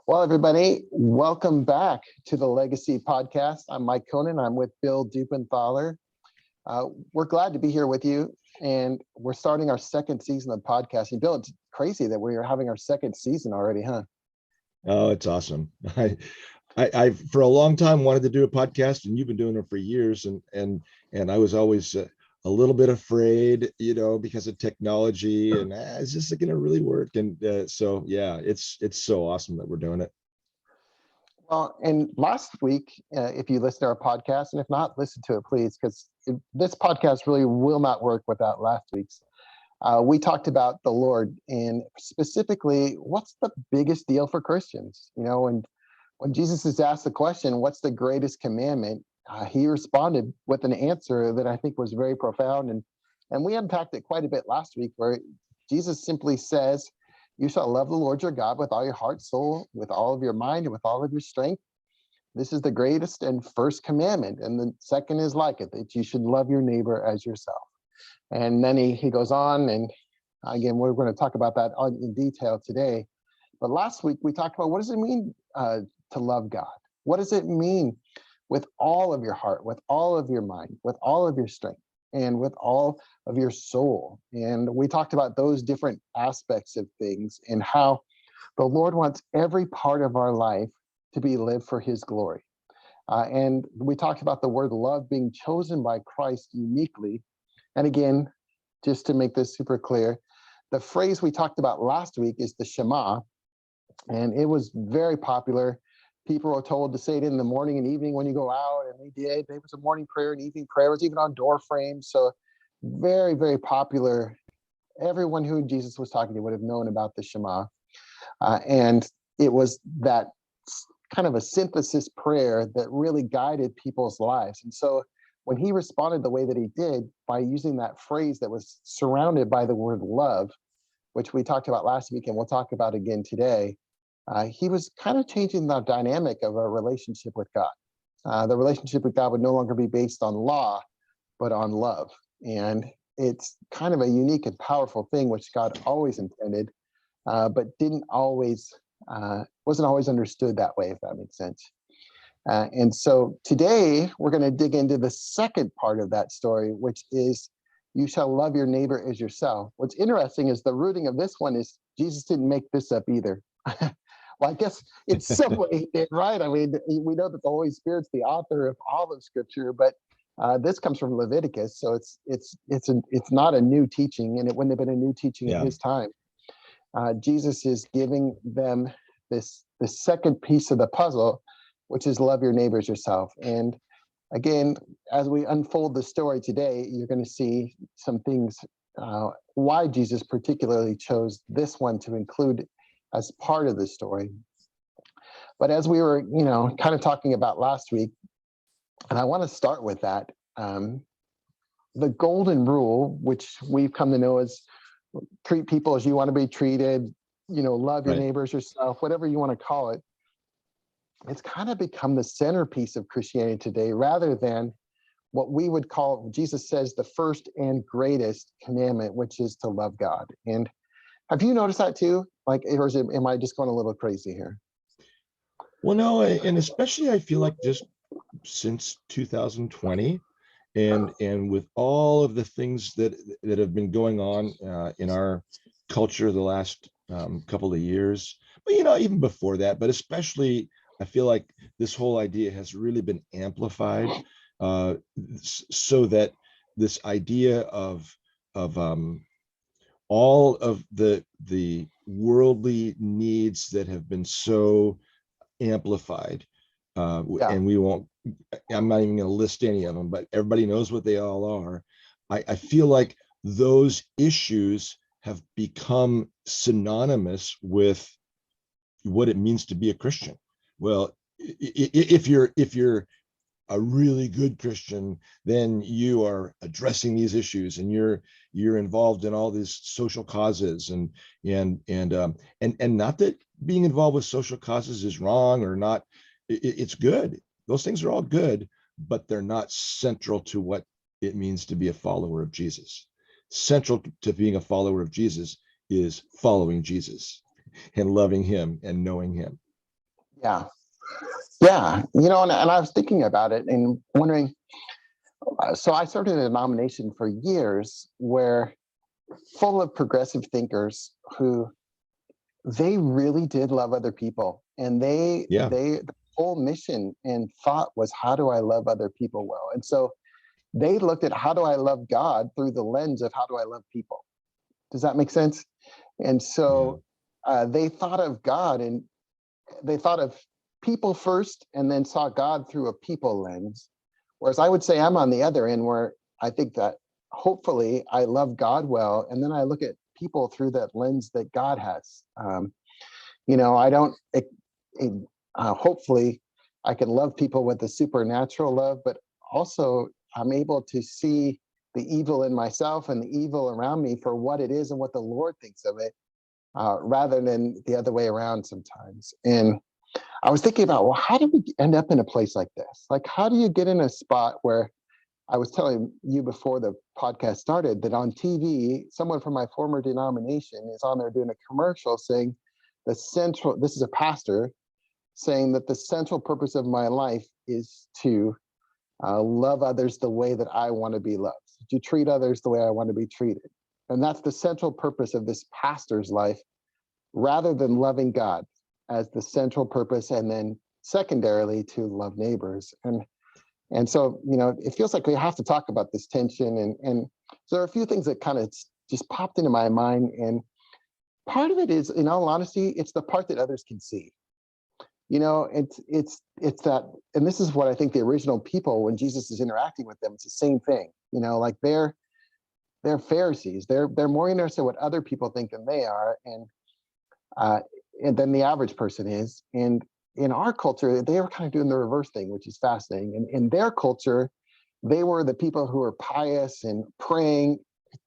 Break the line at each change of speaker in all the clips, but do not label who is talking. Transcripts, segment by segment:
Well, everybody, welcome back to the Legacy Podcast. I'm Mike Conan. I'm with Bill Dupenthaler. We're glad to be here with you, and we're starting our second season of podcasting. Bill, it's crazy that we are having our second season already, huh?
Oh, it's awesome. I for a long time wanted to do a podcast, and you've been doing it for years, and I was always a little bit afraid, because of technology, and is this going to really work? And so, yeah, it's so awesome that we're doing it.
Well, and last week, if you listen to our podcast, and if not, listen to it, please, because this podcast really will not work without last week's. We talked about the Lord and specifically, what's the biggest deal for Christians? And when Jesus is asked the question, what's the greatest commandment? He responded with an answer that I think was very profound. And we unpacked it quite a bit last week, where Jesus simply says, you shall love the Lord your God with all your heart, soul, with all of your mind, and with all of your strength. This is the greatest and first commandment. And the second is like it, that you should love your neighbor as yourself. And then he goes on, and again, we're going to talk about that in detail today. But last week, we talked about what does it mean to love God? What does it mean with all of your heart, with all of your mind, with all of your strength, and with all of your soul? And we talked about those different aspects of things and how the Lord wants every part of our life to be lived for his glory. And we talked about the word love being chosen by Christ uniquely. And again, just to make this super clear, the phrase we talked about last week is the Shema, and it was very popular. People were told to say it in the morning and evening when you go out, and they did. There was a morning prayer and evening prayer. It was even on door frames. So very, very popular. Everyone who Jesus was talking to would have known about the Shema. And it was that kind of a synthesis prayer that really guided people's lives. And so when he responded the way that he did by using that phrase that was surrounded by the word love, which we talked about last week and we'll talk about again today, he was kind of changing the dynamic of a relationship with God. The relationship with God would no longer be based on law, but on love. And it's kind of a unique and powerful thing, which God always intended, but wasn't always understood that way, if that makes sense. And so today we're going to dig into the second part of that story, which is you shall love your neighbor as yourself. What's interesting is the rooting of this one is Jesus didn't make this up either. Well, I guess it's somebody did, right? I mean, we know that the Holy Spirit's the author of all of Scripture, but this comes from Leviticus, so it's not a new teaching, and it wouldn't have been a new teaching at his time. Jesus is giving them this second piece of the puzzle, which is love your neighbors yourself. And again, as we unfold the story today, you're going to see some things, why Jesus particularly chose this one to include as part of the story. But as we were, kind of talking about last week, and I want to start with that, the golden rule, which we've come to know as treat people as you want to be treated, love your neighbors yourself, whatever you want to call it. It's kind of become the centerpiece of Christianity today, rather than what we would call, Jesus says, the first and greatest commandment, which is to love God. And have you noticed that too? Or am I just going a little crazy here?
Well, no, and especially I feel like just since 2020, and with all of the things that have been going on in our culture the last couple of years, but even before that, but especially I feel like this whole idea has really been amplified, so that this idea of all of the worldly needs that have been so amplified, and we won't. I'm not even going to list any of them, but everybody knows what they all are. I feel like those issues have become synonymous with what it means to be a Christian. Well, if you're a really good Christian, then you are addressing these issues, and you're involved in all these social causes, and not that being involved with social causes is wrong or not. It's good. Those things are all good, but they're not central to what it means to be a follower of Jesus. Central to being a follower of Jesus is following Jesus. and loving him and knowing him.
Yeah. Yeah. And I was thinking about it and wondering, so I started a denomination for years where full of progressive thinkers who they really did love other people, and
Yeah.
the whole mission and thought was, how do I love other people well? And so they looked at, how do I love God through the lens of how do I love people? Does that make sense? And
Yeah.
so they thought of God, and they thought of people first and then saw God through a people lens. Whereas I would say I'm on the other end, where I think that hopefully I love God well, and then I look at people through that lens that God has. I don't, hopefully I can love people with a supernatural love, but also I'm able to see the evil in myself and the evil around me for what it is and what the Lord thinks of it, rather than the other way around sometimes. And I was thinking about, well, how do we end up in a place like this? Like, how do you get in a spot where, I was telling you before the podcast started that on TV, someone from my former denomination is on there doing a commercial saying this is a pastor saying that the central purpose of my life is to love others the way that I want to be loved, to treat others the way I want to be treated. And that's the central purpose of this pastor's life, rather than loving God as the central purpose, and then secondarily to love neighbors. And so, it feels like we have to talk about this tension. And so there are a few things that kind of just popped into my mind. And part of it is, in all honesty, it's the part that others can see. It's that, and this is what I think the original people, when Jesus is interacting with them, it's the same thing. Like they're Pharisees. They're more interested in what other people think than they are, and than the average person is. And in our culture, they were kind of doing the reverse thing, which is fascinating. And in their culture, they were the people who were pious and praying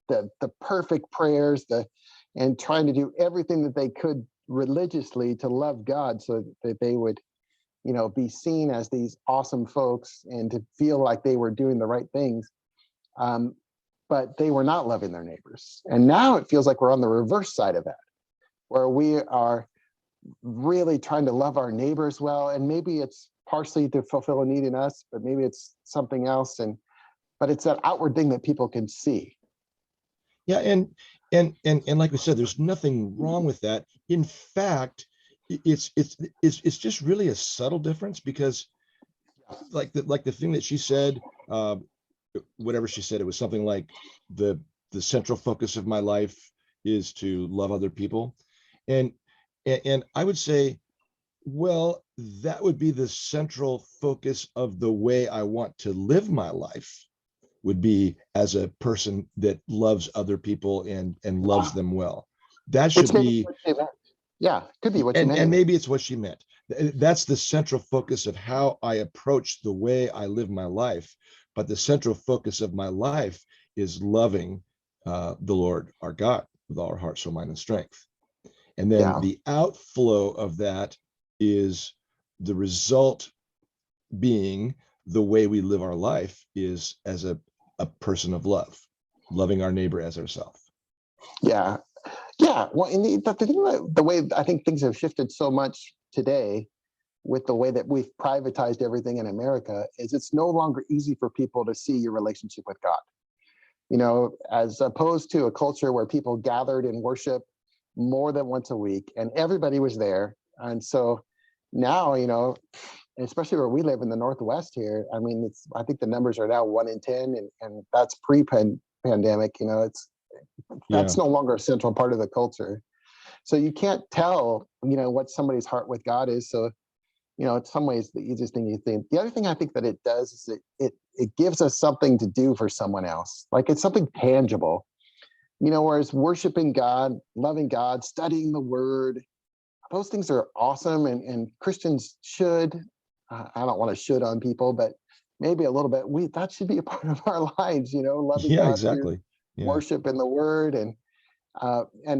the perfect prayers, and trying to do everything that they could religiously to love God, so that they would, be seen as these awesome folks and to feel like they were doing the right things. But they were not loving their neighbors. And now it feels like we're on the reverse side of that, where we are really trying to love our neighbors well. And maybe it's partially to fulfill a need in us, but maybe it's something else. But it's that outward thing that people can see.
Yeah, and like we said, there's nothing wrong with that. In fact, it's just really a subtle difference, because like the thing that she said, whatever she said, it was something like the central focus of my life is to love other people. And I would say, well, that would be the central focus of the way I want to live my life, would be as a person that loves other people and loves them well. That should be,
yeah, could be what you meant.
and maybe it's what she meant. That's the central focus of how I approach the way I live my life. But the central focus of my life is loving the Lord our God with all our heart, soul, mind, and strength. And then the outflow of that is the result being the way we live our life is as a person of love, loving our neighbor as ourselves.
Yeah. Well, the way I think things have shifted so much today, with the way that we've privatized everything in America, is it's no longer easy for people to see your relationship with God. As opposed to a culture where people gathered in worship more than once a week and everybody was there. And so now, especially where we live in the Northwest here, I mean, I think the numbers are now 1 in 10, and that's pre-pandemic. That's no longer a central part of the culture. So you can't tell, what somebody's heart with God is. So, in some ways, the easiest thing you think. The other thing I think that it does is it gives us something to do for someone else. Like, it's something tangible. Whereas worshiping God, loving God, studying the Word, those things are awesome, and Christians should. I don't want to should on people, but maybe a little bit. That should be a part of our lives. Loving
Yeah,
God
exactly.
through
Yeah.
worship and the Word, and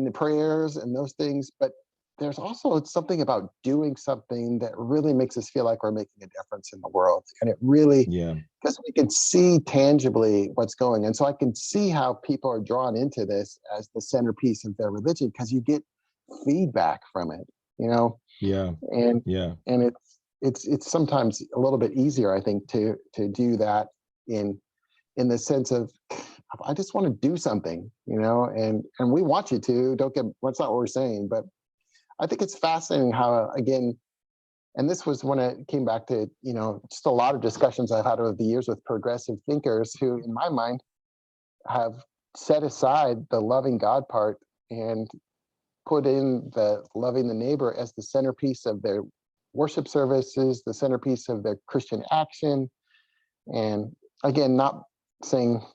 the prayers and those things. But there's also something about doing something that really makes us feel like we're making a difference in the world. And it really, because we can see tangibly what's going. And so I can see how people are drawn into this as the centerpiece of their religion, because you get feedback from it, you know,
Yeah.
and
Yeah.
and it's sometimes a little bit easier, I think, to do that in the sense of, I just want to do something, you know, and we want you to. Don't get, that's not what we're saying, but I think it's fascinating how, again, and this was when it came back to, you know, just a lot of discussions I've had over the years with progressive thinkers who, in my mind, have set aside the loving God part and put in the loving the neighbor as the centerpiece of their worship services, the centerpiece of their Christian action. And again, not saying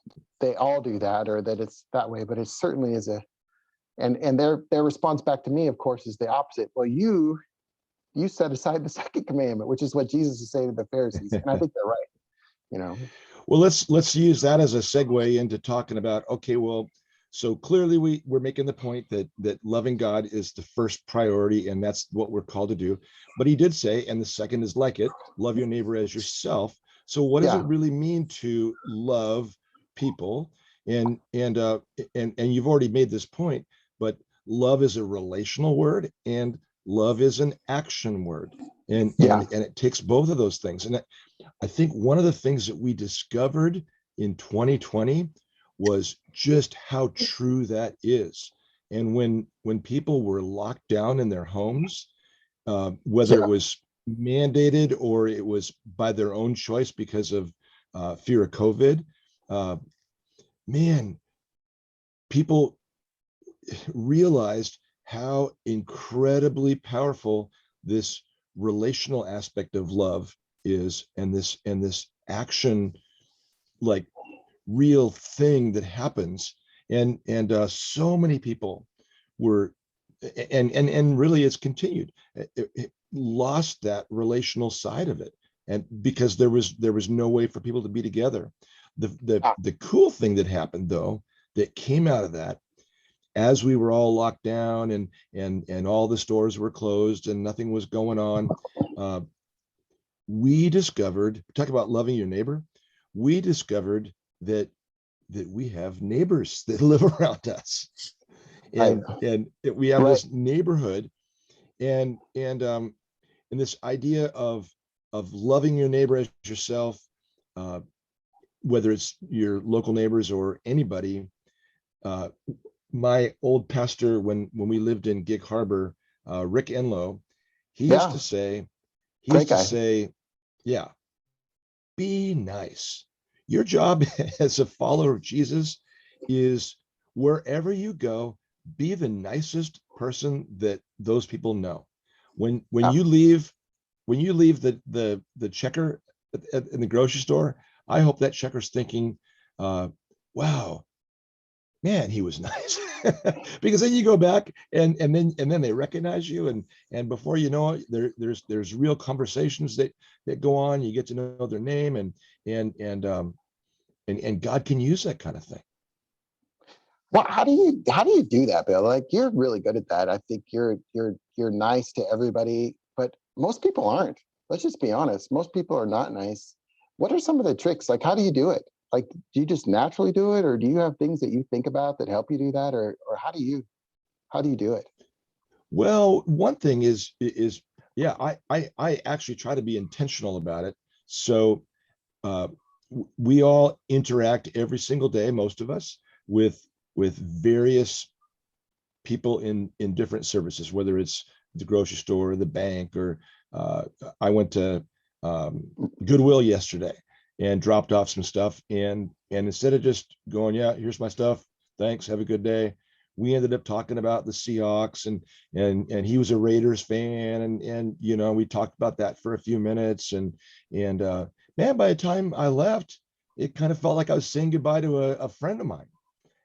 they all do that or that it's that way, but it certainly is a, and their response back to me, of course, is the opposite. Well, you set aside the second commandment, which is what Jesus is saying to the Pharisees. And I think they're right, you know.
Well, let's use that as a segue into talking about, okay, well, so clearly we're making the point that loving God is the first priority, and that's what we're called to do. But he did say, and the second is like it, love your neighbor as yourself. So what does
Yeah.
it really mean to love people? And you've already made this point, but love is a relational word and love is an action word. And
Yeah.
it takes both of those things. And I think one of the things that we discovered in 2020 was just how true that is. And when people were locked down in their homes, whether it
Yeah.
was mandated or it was by their own choice because of fear of COVID, uh, man, people realized how incredibly powerful this relational aspect of love is, and this action, like, real thing that happens. And so many people were, and really it's continued, it lost that relational side of it, and because there was no way for people to be together. The cool thing that happened, though, that came out of that, as we were all locked down and all the stores were closed and nothing was going on, uh, we discovered, talk about loving your neighbor, we discovered that we have neighbors that live around us,
Right.
and we have
Right.
this neighborhood, and this idea of loving your neighbor as yourself, uh, whether it's your local neighbors or anybody. uh, my old pastor, when we lived in Gig Harbor, Rick Enlow, he used
Yeah.
to say, he
Great
used to
guy.
say, yeah, be nice. Your job as a follower of Jesus is, wherever you go, be the nicest person that those people know. When
Yeah.
you leave, the checker in the grocery store, I hope that checker's thinking, wow, man, he was nice. Because then you go back and then they recognize you, and before you know it, there's real conversations that go on. You get to know their name, and God can use that kind of thing.
Well, how do you do that, Bill? Like, you're really good at that. I think you're nice to everybody, but most people aren't. Let's just be honest. Most people are not nice. What are some of the tricks? Like, how do you do it? Like, do you just naturally do it, or do you have things that you think about that help you do that, or how do you do it?
Well, one thing is yeah, I actually try to be intentional about it. So uh, we all interact every single day, most of us, with various people in different services, whether it's the grocery store or the bank, or uh, I went to Goodwill yesterday and dropped off some stuff, and instead of just going, yeah, here's my stuff, thanks, have a good day, we ended up talking about the Seahawks, and he was a Raiders fan, and we talked about that for a few minutes, and man, by the time I left, it kind of felt like I was saying goodbye to a friend of mine.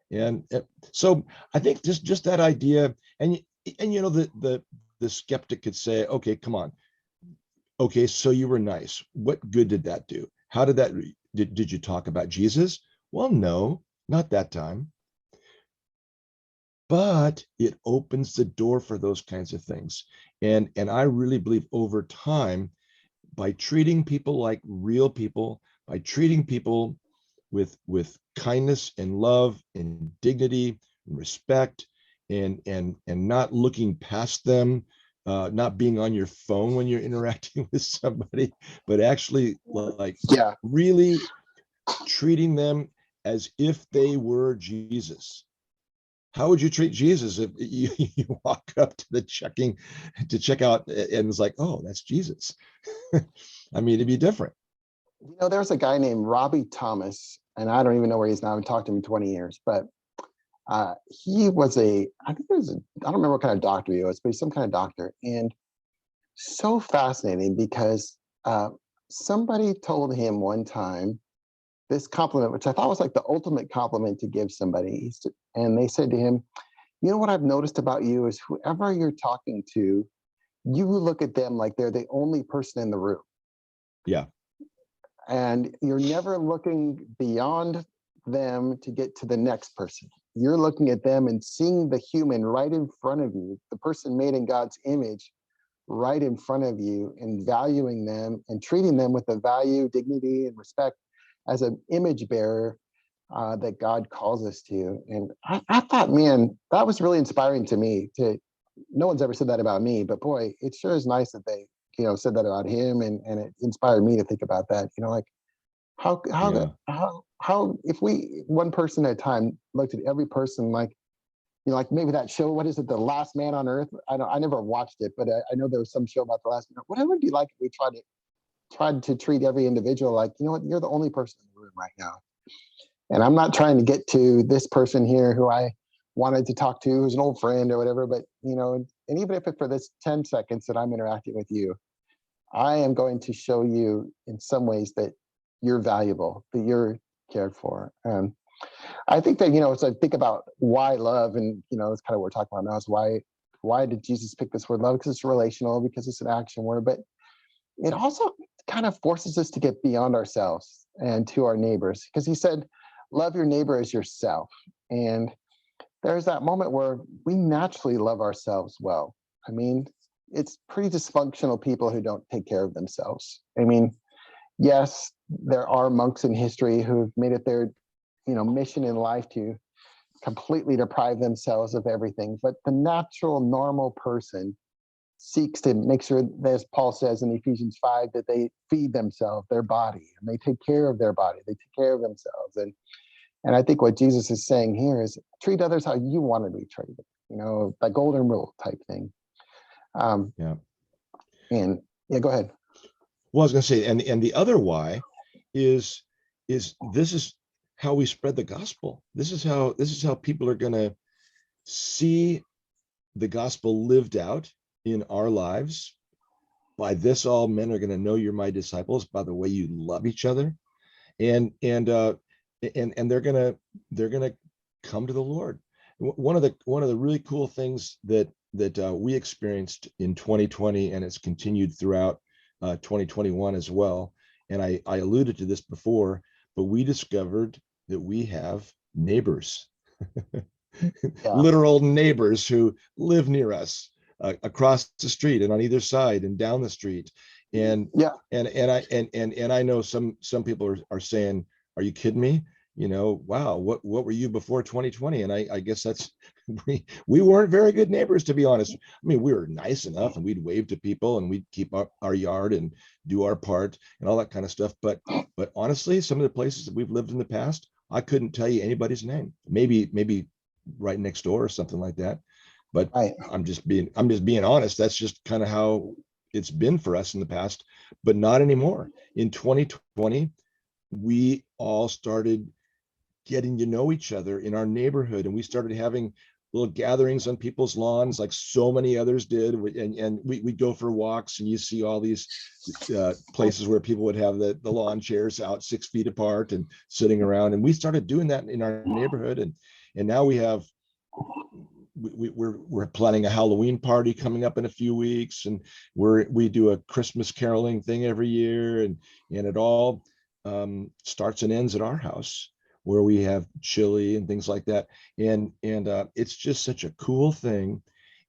And so I think just that idea, and the skeptic could say, okay, come on, okay, so you were nice. What good did that do? How did that did you talk about Jesus? Well, no, not that time. But it opens the door for those kinds of things. And I really believe over time, by treating people like real people, by treating people with kindness and love and dignity and respect, and not looking past them, not being on your phone when you're interacting with somebody, but actually like
Yeah.
really treating them as if they were Jesus. How would you treat Jesus if you walk up to the to check out and it's like, oh, that's Jesus? I mean, it'd be different.
There's a guy named Robbie Thomas, and I don't even know where he is now. I haven't talked to him in 20 years, but he was I think I don't remember what kind of doctor he was, but he's some kind of doctor. And so fascinating because somebody told him one time this compliment, which I thought was like the ultimate compliment to give somebody. And they said to him, you know what I've noticed about you is whoever you're talking to, you look at them like they're the only person in the room.
Yeah.
And you're never looking beyond them to get to the next person. You're looking at them and seeing the human right in front of you, the person made in God's image right in front of you, and valuing them and treating them with the value, dignity, and respect as an image bearer that God calls us to. And I thought, man, that was really inspiring to me. No one's ever said that about me, but boy, it sure is nice that they said that about him, and it inspired me to think about that. Like
Yeah.
how if we one person at a time looked at every person like like maybe that show, what is it, The Last Man on Earth? I never watched it, but I know there was some show about the last man. Whatever would be like if we tried to treat every individual like, you know what, you're the only person in the room right now. And I'm not trying to get to this person here who I wanted to talk to, who's an old friend or whatever, but and even if it's for this 10 seconds that I'm interacting with you, I am going to show you in some ways that you're valuable, that you're cared for. I think that, as I think about why love, and, it's kind of what we're talking about now, is why did Jesus pick this word love? Because it's relational, because it's an action word, but it also kind of forces us to get beyond ourselves and to our neighbors, because he said, love your neighbor as yourself. And there's that moment where we naturally love ourselves well. I mean, it's pretty dysfunctional people who don't take care of themselves. I mean, yes, there are monks in history who've made it their, mission in life to completely deprive themselves of everything. But the natural, normal person seeks to make sure, as Paul says in Ephesians 5, that they feed themselves, their body, and they take care of their body, they take care of themselves. And I think what Jesus is saying here is treat others how you want to be treated, that golden rule type thing.
Yeah.
And yeah, go ahead.
Well, I was going to say, and the other why is this is how we spread the gospel. This is how people are going to see the gospel lived out in our lives. By this, all men are going to know you're my disciples, by the way you love each other, and they're gonna come to the Lord. One of the really cool things that we experienced in 2020, and it's continued throughout 2021 as well. And I alluded to this before, but we discovered that we have neighbors,
Yeah.
literal neighbors who live near us, across the street and on either side and down the street. And
Yeah.
and I know some people are saying, are you kidding me? Wow, what were you before 2020? And I guess that's we weren't very good neighbors, to be honest. I mean, we were nice enough, and we'd wave to people, and we'd keep our yard and do our part and all that kind of stuff. But honestly, some of the places that we've lived in the past, I couldn't tell you anybody's name. Maybe right next door or something like that. But
Right.
I'm just being honest. That's just kind of how it's been for us in the past, but not anymore. In 2020, we all started getting to know each other in our neighborhood, and we started having little gatherings on people's lawns like so many others did. And we'd go for walks, and you see all these places where people would have the lawn chairs out 6 feet apart and sitting around. And we started doing that in our neighborhood. And now we're planning a Halloween party coming up in a few weeks, and we do a Christmas caroling thing every year, and it all starts and ends at our house, where we have chili and things like that. And it's just such a cool thing.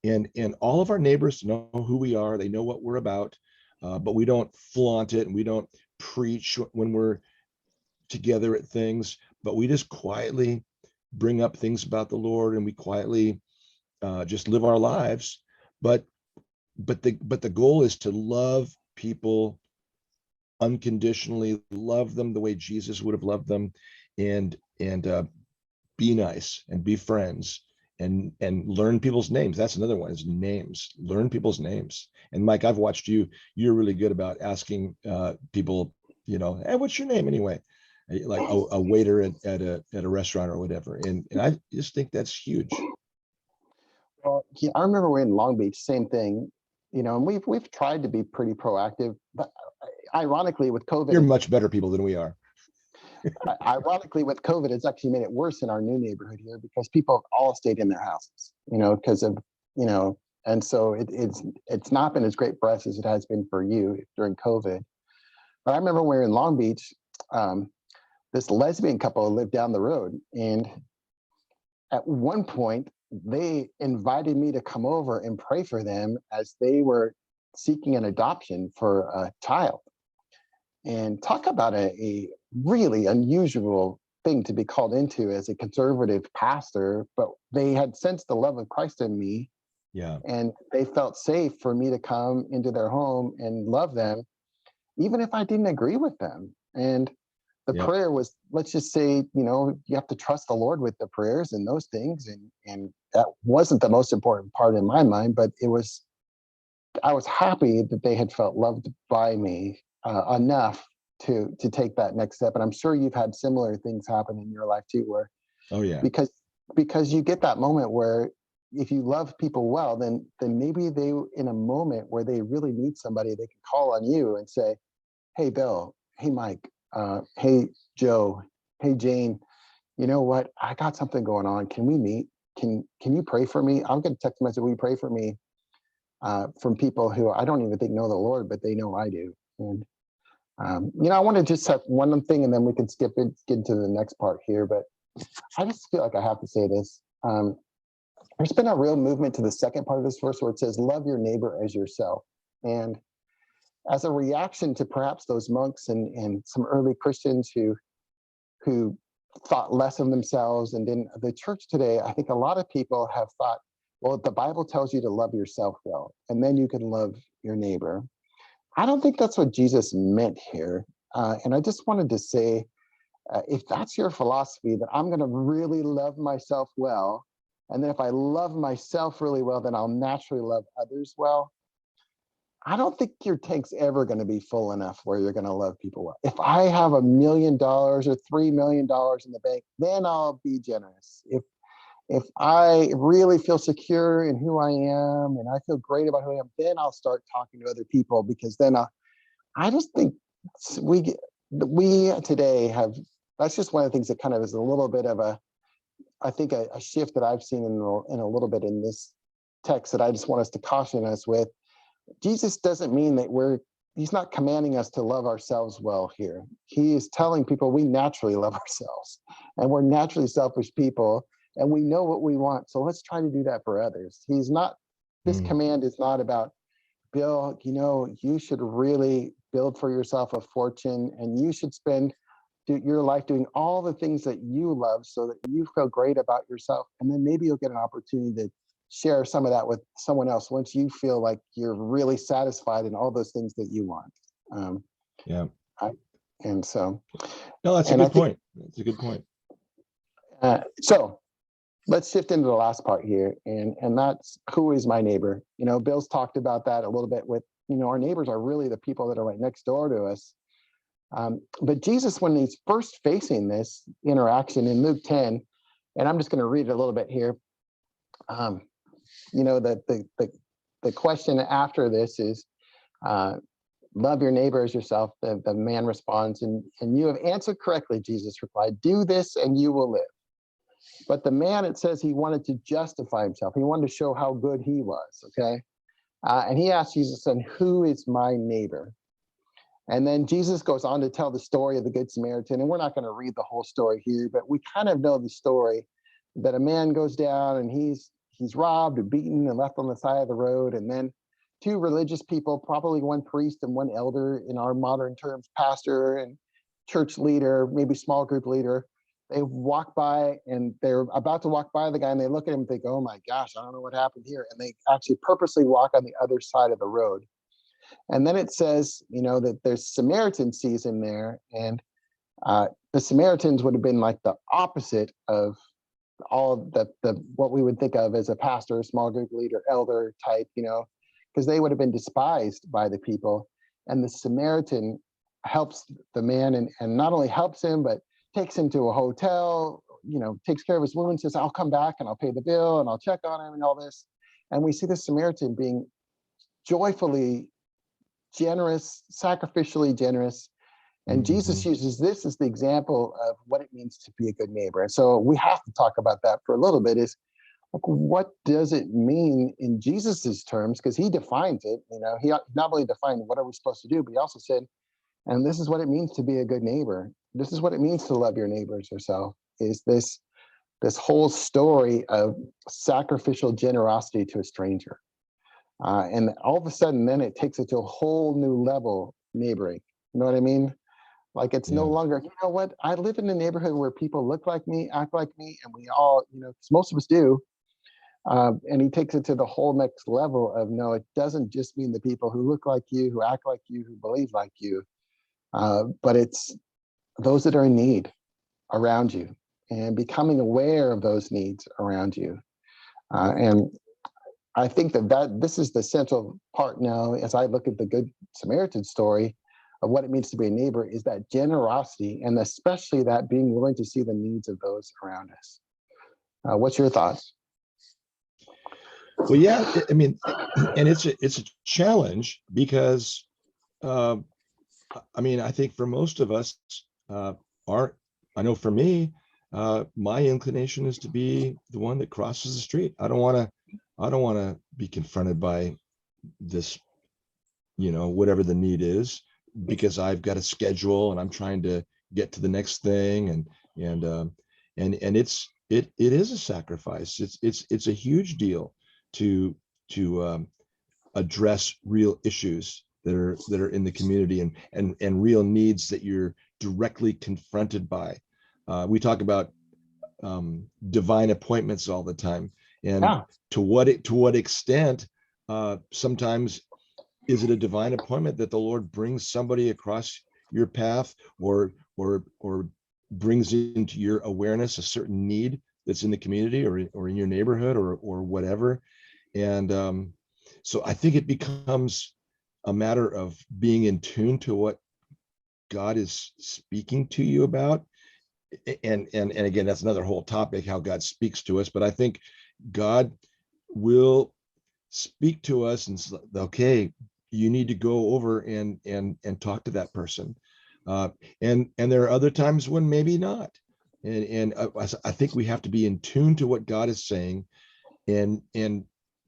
And all of our neighbors know who we are. They know what we're about, but we don't flaunt it, and we don't preach when we're together at things, but we just quietly bring up things about the Lord, and we quietly just live our lives. But the goal is to love people unconditionally, love them the way Jesus would have loved them, and be nice and be friends and learn people's names. That's another one, is names. Learn people's names. And Mike, I've watched you. You're really good about asking people, hey, what's your name anyway? Like a waiter at a restaurant or whatever. And I just think that's huge.
Well, yeah, I remember we're in Long Beach, same thing, and we've tried to be pretty proactive, but ironically with COVID,
You're much better people than we are.
ironically with COVID, it's actually made it worse in our new neighborhood here because people have all stayed in their houses, because of, and so it's not been as great for us as it has been for you during COVID. But I remember we were in Long Beach, this lesbian couple lived down the road, and at one point they invited me to come over and pray for them as they were seeking an adoption for a child. And talk about a really unusual thing to be called into as a conservative pastor, but they had sensed the love of Christ in me.
Yeah.
And they felt safe for me to come into their home and love them, even if I didn't agree with them. And the prayer was, let's just say, you have to trust the Lord with the prayers and those things. And that wasn't the most important part in my mind, but I was happy that they had felt loved by me enough to take that next step. And I'm sure you've had similar things happen in your life too, where,
oh yeah,
because you get that moment where if you love people well, then maybe they, in a moment where they really need somebody, they can call on you and say, hey, Bill, hey, Mike, hey, Joe, hey, Jane, you know what? I got something going on. Can we meet? Can you pray for me? I'm going to text message, will you pray for me? From people who I don't even think know the Lord, but they know I do. And, I want to just have one thing and then we can get into the next part here. But I just feel like I have to say this. There's been a real movement to the second part of this verse where it says, love your neighbor as yourself. And as a reaction to perhaps those monks and some early Christians who thought less of themselves and didn't, the church today, I think a lot of people have thought, well, the Bible tells you to love yourself well, and then you can love your neighbor. I don't think that's what Jesus meant here. And I just wanted to say, if that's your philosophy, that I'm going to really love myself well, and then if I love myself really well, then I'll naturally love others well. I don't think your tank's ever going to be full enough where you're going to love people well. If I have $1 million or $3 million in the bank, then I'll be generous. If I really feel secure in who I am and I feel great about who I am, then I'll start talking to other people, because then I just think we today have, that's just one of the things that kind of is a little bit of I think a shift that I've seen in a little bit in this text that I just want us to caution us with. Jesus doesn't mean that he's not commanding us to love ourselves well here. He is telling people we naturally love ourselves and we're naturally selfish people and we know what we want. So let's try to do that for others. This command is not about, Bill, you should really build for yourself a fortune and you should spend your life doing all the things that you love so that you feel great about yourself. And then maybe you'll get an opportunity to share some of that with someone else once you feel like you're really satisfied in all those things that you want. And so,
no, that's a good point. That's a good point.
So let's shift into the last part here, and that's, who is my neighbor? Bill's talked about that a little bit with, our neighbors are really the people that are right next door to us. But Jesus, when he's first facing this interaction in Luke 10, and I'm just going to read it a little bit here. The question after this is, love your neighbor as yourself. The man responds, and you have answered correctly, Jesus replied, do this and you will live. But the man, it says he wanted to justify himself. He wanted to show how good he was, okay? And he asked Jesus, and who is my neighbor? And then Jesus goes on to tell the story of the Good Samaritan. And we're not going to read the whole story here, but we kind of know the story that a man goes down and he's robbed and beaten and left on the side of the road. And then two religious people, probably one priest and one elder, in our modern terms, pastor and church leader, maybe small group leader, They walk by and they're about to walk by the guy and they look at him and think, oh my gosh, I don't know what happened here. And they actually purposely walk on the other side of the road. And then it says, that there's Samaritan sees him there. And the Samaritans would have been like the opposite of all of the what we would think of as a pastor, small group leader, elder type, because they would have been despised by the people. And the Samaritan helps the man and not only helps him, but takes him to a hotel, takes care of his wounds, says, I'll come back and I'll pay the bill and I'll check on him and all this. And we see the Samaritan being joyfully generous, sacrificially generous. And Jesus uses this as the example of what it means to be a good neighbor. And so we have to talk about that for a little bit, is like, what does it mean in Jesus's terms? Because he defines it, he not only defined what are we supposed to do, but he also said, and this is what it means to be a good neighbor. This is what it means to love your neighbors yourself, is this whole story of sacrificial generosity to a stranger. And all of a sudden, then it takes it to a whole new level, neighboring. You know what I mean? Like, it's no longer, you know what? I live in a neighborhood where people look like me, act like me, and we all, 'cause most of us do. And he takes it to the whole next level of, no, it doesn't just mean the people who look like you, who act like you, who believe like you, but it's those that are in need around you, and becoming aware of those needs around you. And I think that this is the central part now, as I look at the Good Samaritan story of what it means to be a neighbor, is that generosity, and especially that being willing to see the needs of those around us. What's your thoughts?
Well, yeah, I mean, and it's a challenge because, I think for most of us, I know for me, my inclination is to be the one that crosses the street. I don't want to be confronted by this, whatever the need is, because I've got a schedule and I'm trying to get to the next thing, and it is a sacrifice. It's a huge deal to address real issues that are in the community, and real needs that you're directly confronted by. We talk about divine appointments all the time, and to what extent sometimes is it a divine appointment that the Lord brings somebody across your path, or brings into your awareness a certain need that's in the community, or in your neighborhood, or whatever. And so I think it becomes a matter of being in tune to what God is speaking to you about. And again, that's another whole topic, how God speaks to us. But I think God will speak to us and say, okay, you need to go over and talk to that person. And there are other times when maybe not. And I think we have to be in tune to what God is saying, and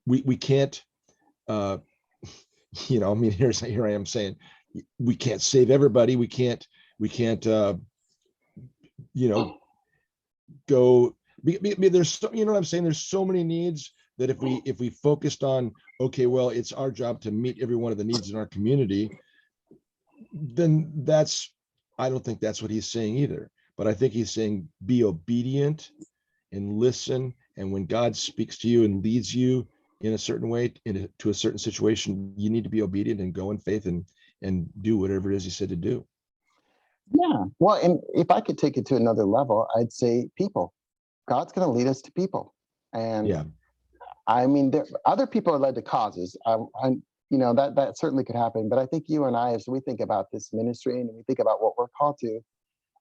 we can't, here I am saying we can't save everybody. We can't go. There's so, what I'm saying. There's so many needs that if we focused on, okay, well, it's our job to meet every one of the needs in our community, then I don't think that's what he's saying either. But I think he's saying be obedient and listen. And when God speaks to you and leads you in a certain way to a certain situation, you need to be obedient and go in faith and do whatever it is he said to do.
Yeah. Well, and if I could take it to another level, I'd say people. God's going to lead us to people. And I mean, other people are led to causes. That certainly could happen. But I think you and I, as we think about this ministry and we think about what we're called to,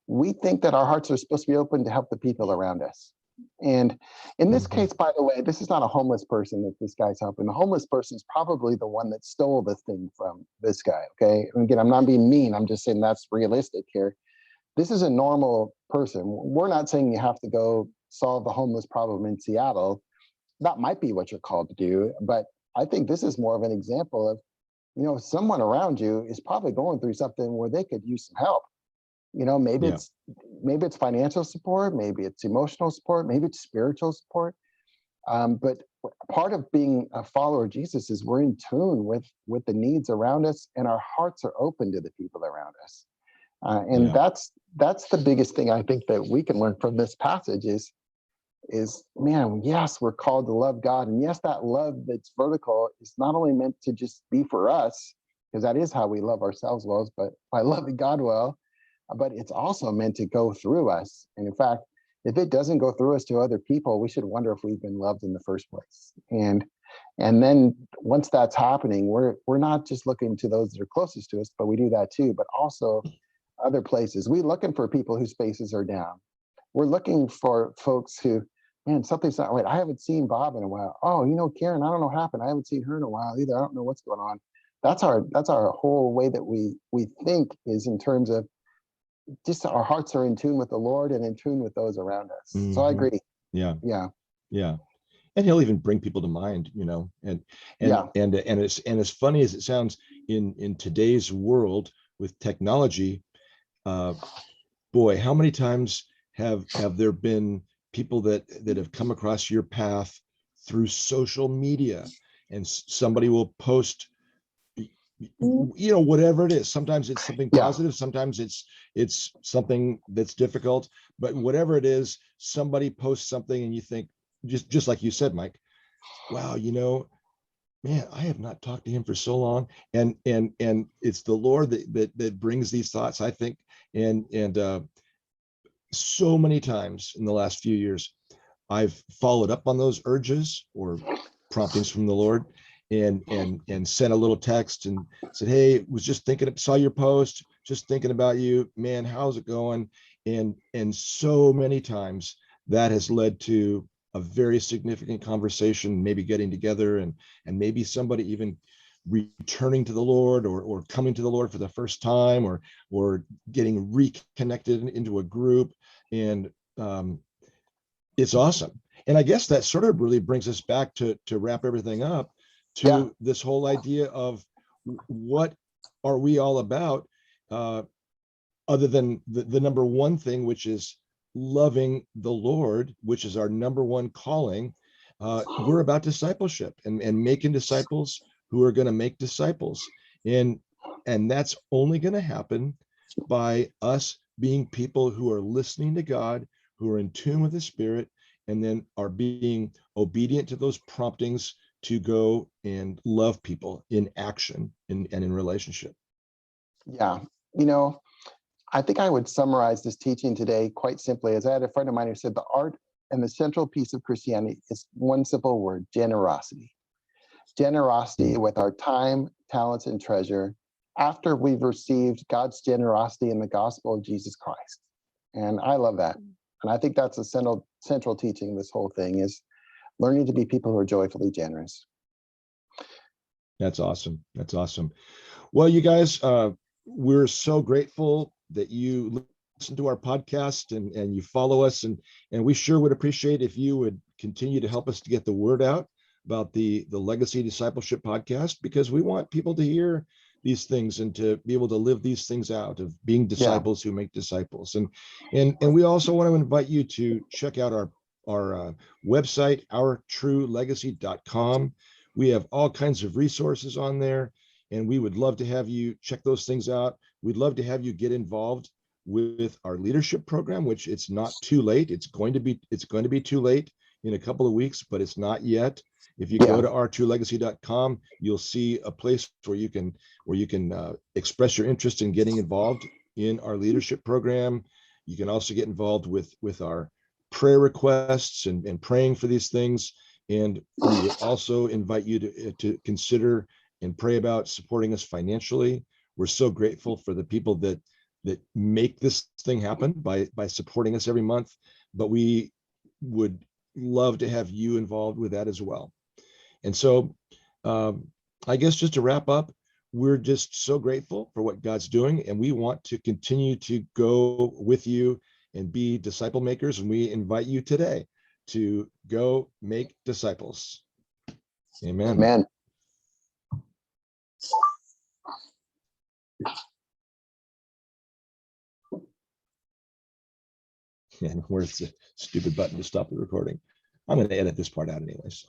we think that our hearts are supposed to be open to help the people around us. And in this case, by the way, this is not a homeless person that this guy's helping. The homeless person is probably the one that stole the thing from this guy. Okay. And again, I'm not being mean. I'm just saying that's realistic here. This is a normal person. We're not saying you have to go solve the homeless problem in Seattle. That might be what you're called to do. But I think this is more of an example of, someone around you is probably going through something where they could use some help. Maybe it's financial support, maybe it's emotional support, maybe it's spiritual support. But part of being a follower of Jesus is we're in tune with the needs around us, and our hearts are open to the people around us. And that's the biggest thing I think that we can learn from this passage is man, yes, we're called to love God. And yes, that love that's vertical is not only meant to just be for us, because that is how we love ourselves well, but by loving God well, but it's also meant to go through us. And in fact, if it doesn't go through us to other people, we should wonder if we've been loved in the first place. And then once that's happening, we're not just looking to those that are closest to us, but we do that too, but also other places. We're looking for people whose faces are down. We're looking for folks who, man, something's not right. I haven't seen Bob in a while. Oh, Karen, I don't know what happened. I haven't seen her in a while either. I don't know what's going on. That's our whole way that we think, is in terms of just our hearts are in tune with the Lord and in tune with those around us. Mm-hmm. So I agree.
Yeah. And he'll even bring people to mind, and as funny as it sounds, in today's world with technology, boy, how many times have there been people that have come across your path through social media, and somebody will post, whatever it is. Sometimes it's something positive, sometimes it's something that's difficult, but whatever it is, somebody posts something and you think, just like you said, Mike, wow, man, I have not talked to him for so long, and it's the Lord that brings these thoughts, I think. And so many times in the last few years, I've followed up on those urges or promptings from the Lord, and sent a little text and said, hey, was just thinking, saw your post, just thinking about you, man, how's it going? And so many times that has led to a very significant conversation, maybe getting together, and maybe somebody even returning to the Lord, or coming to the Lord for the first time, or getting reconnected into a group. And it's awesome. And I guess that sort of really brings us back to wrap everything up to this whole idea of what are we all about, other than the number one thing, which is loving the Lord, which is our number one calling. We're about discipleship and making disciples who are going to make disciples. And that's only going to happen by us being people who are listening to God, who are in tune with the Spirit, and then are being obedient to those promptings to go and love people in action and in relationship.
Yeah. I think I would summarize this teaching today quite simply, as I had a friend of mine who said the art and the central piece of Christianity is one simple word: generosity. Generosity with our time, talents, and treasure after we've received God's generosity in the gospel of Jesus Christ. And I love that. And I think that's a central teaching of this whole thing, is learning to be people who are joyfully generous.
That's awesome. That's awesome. Well, you guys, we're so grateful that you listen to our podcast and you follow us, and we sure would appreciate if you would continue to help us to get the word out about the Legacy Discipleship podcast, because we want people to hear these things and to be able to live these things out of being disciples who make disciples. And we also want to invite you to check out our website, ourtruelegacy.com. We have all kinds of resources on there, and we would love to have you check those things out. We'd love to have you get involved with our leadership program, which it's not too late. It's going to be too late in a couple of weeks, but it's not yet. If you go to ourtruelegacy.com, you'll see a place where you can express your interest in getting involved in our leadership program. You can also get involved with our prayer requests and praying for these things. And we would also invite you to consider and pray about supporting us financially. We're so grateful for the people that make this thing happen by supporting us every month, but we would love to have you involved with that as well. And so I guess just to wrap up, we're just so grateful for what God's doing, and we want to continue to go with you and be disciple makers. And we invite you today to go make disciples. Amen.
Amen.
And where's the stupid button to stop the recording? I'm going to edit this part out anyways.